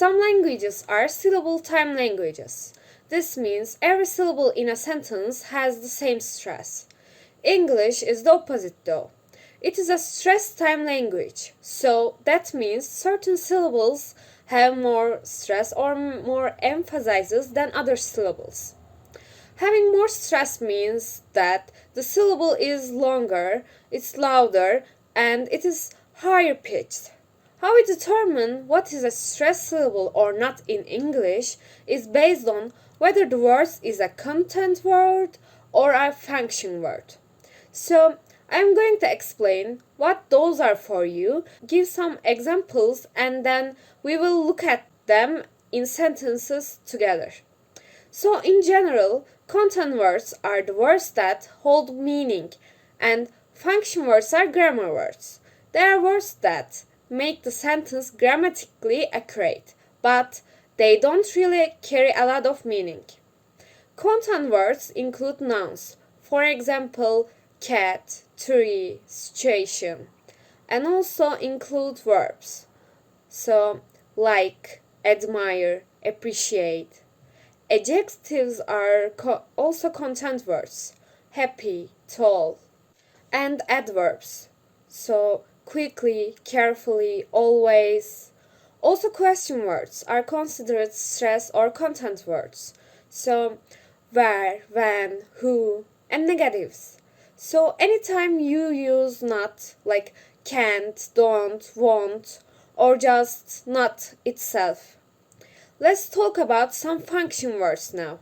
Some languages are syllable time languages. This means every syllable in a sentence has the same stress. English is the opposite though. It is a stress time language, so that means certain syllables have more stress or more emphasis than other syllables. Having more stress means that the syllable is longer, it's louder, and it is higher pitched. How we determine what is a stress syllable or not in English is based on whether the word is a content word or a function word. So, I am going to explain what those are for you, give some examples, and then we will look at them in sentences together. So, in general, content words are the words that hold meaning, and function words are grammar words. They are words that make the sentence grammatically accurate, but they don't really carry a lot of meaning. Content words include nouns, for example, cat, tree, situation, and also include verbs. So, like, admire, appreciate. Adjectives are also content words, happy, tall, and adverbs. So, quickly, carefully, always. Also, question words are considered stress or content words. So, where, when, who, and negatives. So, anytime you use not, like can't, don't, won't, or just not itself. Let's talk about some function words now.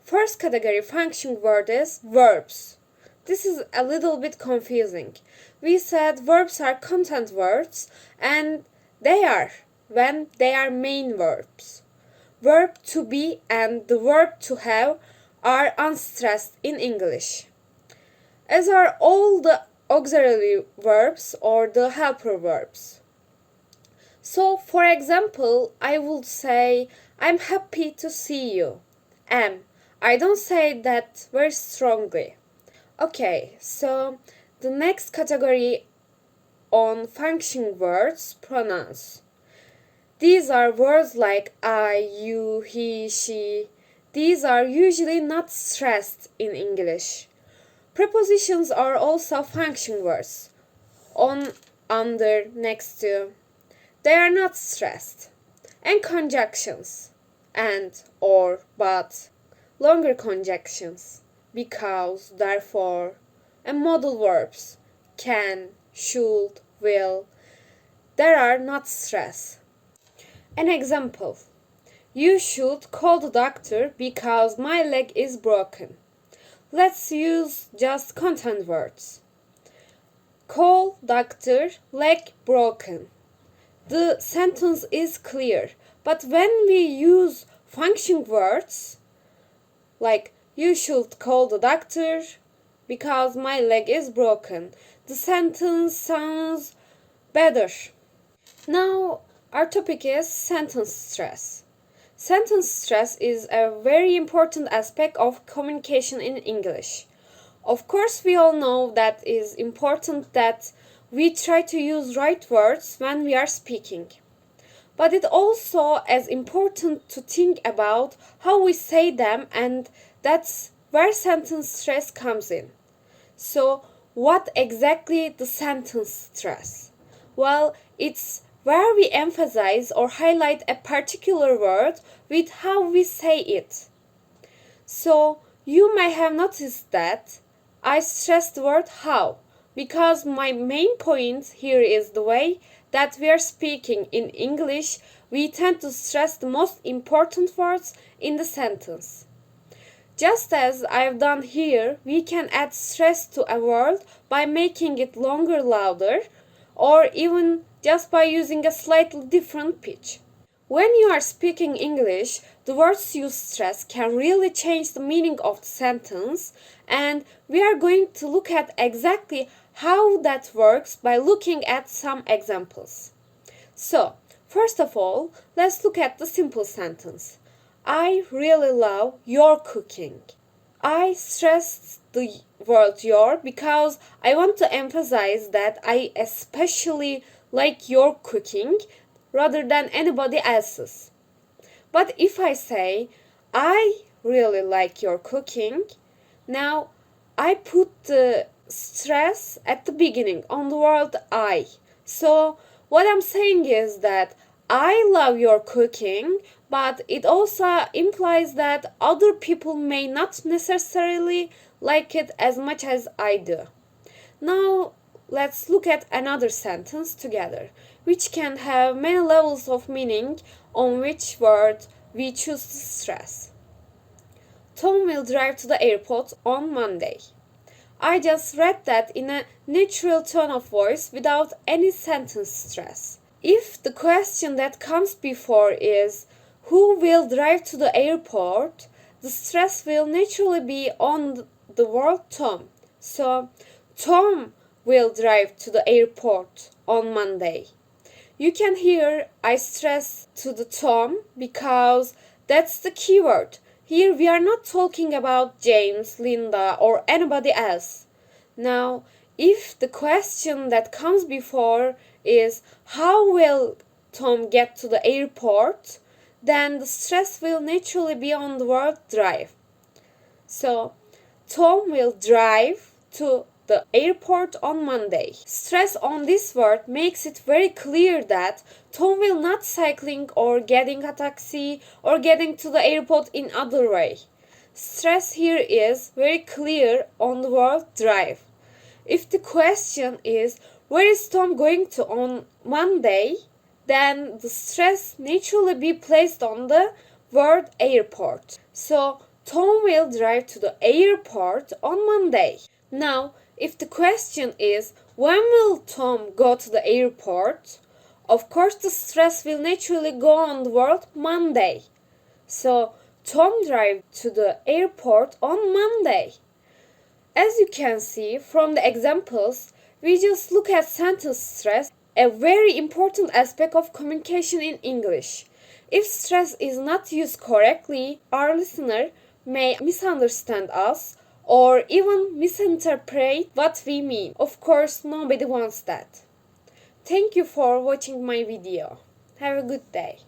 First category function word is verbs. This is a little bit confusing. We said verbs are content words, and they are when they are main verbs. Verb to be and the verb to have are unstressed in English, as are all the auxiliary verbs or the helper verbs. So, for example, I would say, I'm happy to see you. Am. I don't say that very strongly. Okay, so the next category on function words, pronouns. These are words like I, you, he, she. These are usually not stressed in English. Prepositions are also function words. On, under, next to. They are not stressed. And conjunctions. And, or, but. Longer conjunctions. Because, therefore. And modal verbs. Can, should, will. They are not stressed. An example. You should call the doctor because my leg is broken. Let's use just content words. Call doctor, leg broken. The sentence is clear, but when we use function words, like you should call the doctor because my leg is broken, the sentence sounds better. Now, our topic is sentence stress. Sentence stress is a very important aspect of communication in English. Of course, we all know that it is important that we try to use right words when we are speaking. But it also is important to think about how we say them, and that's where sentence stress comes in. So, what exactly the sentence stress? Well, it's where we emphasize or highlight a particular word with how we say it. So, you may have noticed that I stress the word how, because my main point here is the way that we are speaking in English. We tend to stress the most important words in the sentence. Just as I've done here, we can add stress to a word by making it longer, louder, or even just by using a slightly different pitch. When you are speaking English, the words you stress can really change the meaning of the sentence, and we are going to look at exactly how that works by looking at some examples. So, first of all, let's look at the simple sentence. I really love your cooking. I stressed the word your because I want to emphasize that I especially like your cooking, rather than anybody else's. But if I say, I really like your cooking, now I put the stress at the beginning on the word I. So what I'm saying is that I love your cooking, but it also implies that other people may not necessarily like it as much as I do. Now let's look at another sentence together, which can have many levels of meaning on which word we choose to stress. Tom will drive to the airport on Monday. I just read that in a natural tone of voice without any sentence stress. If the question that comes before is who will drive to the airport, the stress will naturally be on the word Tom. So, Tom will drive to the airport on Monday. You can hear I stress to the Tom because that's the keyword. Here we are not talking about James, Linda, or anybody else. Now, if the question that comes before is how will Tom get to the airport, then the stress will naturally be on the word drive. So, Tom will drive to the airport on Monday. Stress on this word makes it very clear that Tom will not cycling or getting a taxi or getting to the airport in other way. Stress here is very clear on the word drive. If the question is where is Tom going to on Monday, then the stress naturally be placed on the word airport. So Tom will drive to the airport on Monday. Now, if the question is when will Tom go to the airport, of course the stress will naturally go on the word Monday. So Tom drive to the airport on Monday. As you can see from the examples, we just look at sentence stress, a very important aspect of communication in English. If stress is not used correctly, our listener may misunderstand us or even misinterpret what we mean. Of course, nobody wants that. Thank you for watching my video. Have a good day.